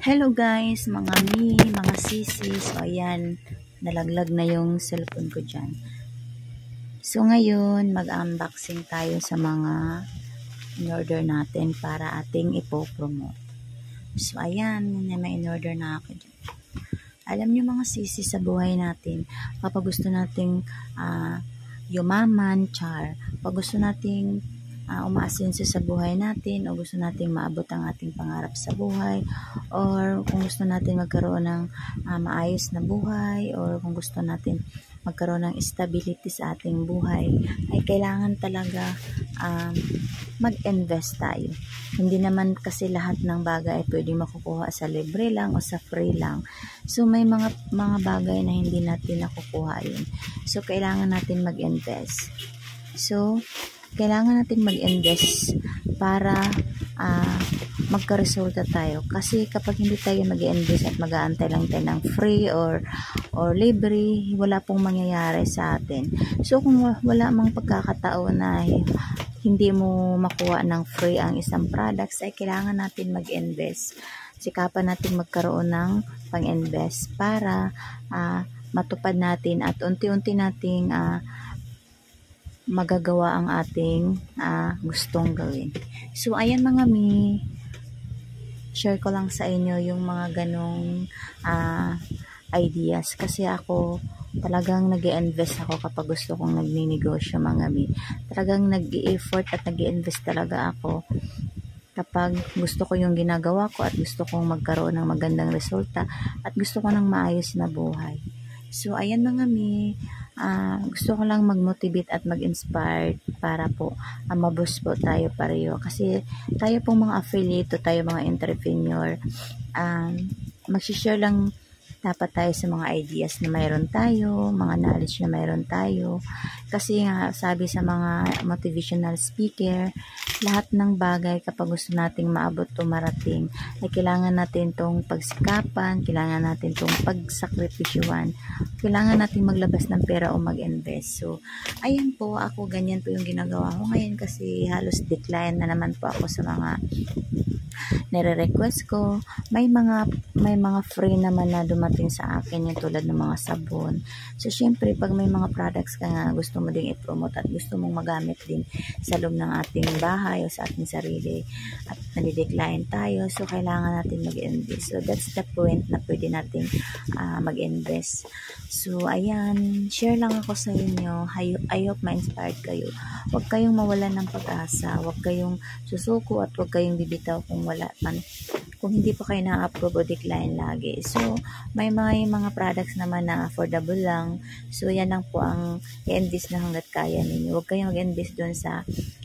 Hello guys, mga mga sisi. So ayan, nalaglag na yung cellphone ko dyan. So ngayon, mag-unboxing tayo sa mga in-order natin para ating ipopromote. So ayan, may in-order na ako dyan. Alam nyo mga sisi, sa buhay natin, kapag gusto nating yumaman, pag gusto nating umaasenso sa buhay natin, o gusto nating maabot ang ating pangarap sa buhay, or kung gusto natin magkaroon ng maayos na buhay, or kung gusto natin magkaroon ng stability sa ating buhay, ay kailangan talaga mag-invest tayo. Hindi naman kasi lahat ng bagay ay pwedeng makukuha sa libre lang o sa free lang. So may mga bagay na hindi natin nakukuha yun. So kailangan natin mag-invest. So kailangan natin mag-invest para magka-resulta tayo. Kasi kapag hindi tayo mag-invest at mag-aantay lang tayo ng free or libre, wala pong mangyayari sa atin. So kung wala mang pagkakataon na hindi mo makuha ng free ang isang products, ay kailangan natin mag-invest. Sikapan natin magkaroon ng pang-invest para matupad natin at unti-unti nating magagawa ang ating gustong gawin. So ayan mga share ko lang sa inyo yung mga ganong ideas, kasi ako talagang nag-i-invest ako kapag gusto kong nagninegosyo mga talagang nag-i-effort at nag-i-invest talaga ako kapag gusto ko yung ginagawa ko at gusto kong magkaroon ng magandang resulta at gusto ko ng maayos na buhay. So ayan mga gusto ko lang mag-motivate at mag-inspire para po maboost po tayo pareho, kasi tayo pong mga affiliate, tayo mga entrepreneur, mag-share lang dapat tayo sa mga ideas na mayroon tayo, mga knowledge na mayroon tayo. Kasi nga, sabi sa mga motivational speaker, lahat ng bagay kapag gusto nating maabot o marating, ay kailangan natin tong pagsikapan, kailangan natin tong pagsakripisyuhan, kailangan natin maglabas ng pera o mag-invest. So, ayan po, ako ganyan po yung ginagawa ko ngayon, kasi halos decline na naman po ako sa mga nire-request ko. May mga free naman na dumating sa akin, yung tulad ng mga sabon. So syempre pag may mga products ka nga gusto mo ding i-promote at gusto mong magamit din sa loob ng ating bahay o sa ating sarili at nadi-decline tayo, so kailangan natin mag-invest. So that's the point na pwede natin mag-invest. So ayan, share lang ako sa inyo. I hope ma-inspired kayo. Huwag kayong mawalan ng pag-asa, huwag kayong susuko at huwag kayong bibitaw kung wala man, kung hindi pa kayo na-approve o decline lagi. So may mga products naman na affordable lang. So yan lang po ang i-invest na hanggat kaya ninyo. Huwag kayong mag-invest doon sa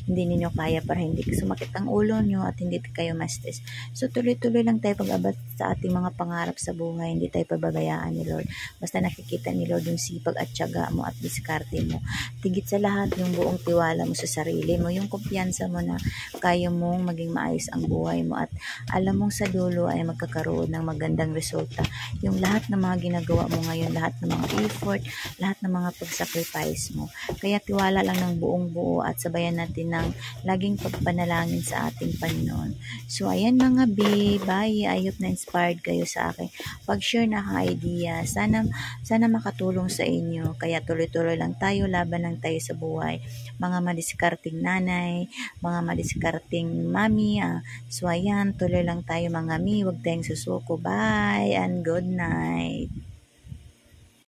hindi ninyo kaya, para hindi sumakit ang ulo nyo at hindi kayo ma-stress. So tuloy-tuloy lang tayo pag-abot sa ating mga pangarap sa buhay. Hindi tayo pababayaan ni Lord. Basta nakikita ni Lord yung sipag at tiyaga mo at diskarte mo. Tigit sa lahat, yung buong tiwala mo sa sarili mo, yung kumpiyansa mo na kaya mong maging maayos ang buhay mo at alam mong sa dulo ay magkakaroon ng magandang resulta. Yung lahat ng mga ginagawa mo ngayon, lahat ng mga effort, lahat ng mga pag-sacrifice mo. Kaya tiwala lang ng buong buo at sabayan natin ng laging pagpanalangin sa ating Panginoon. So ayan mga bye. I hope na inspired kayo sa akin pag-share na akong idea. Sana makatulong sa inyo. Kaya tuloy-tuloy lang tayo, laban lang tayo sa buhay. Mga madiskarting nanay, mga madiskarting mami. So ayan, tuloy lang tayo mga huwag tayong susuko. Bye and good night.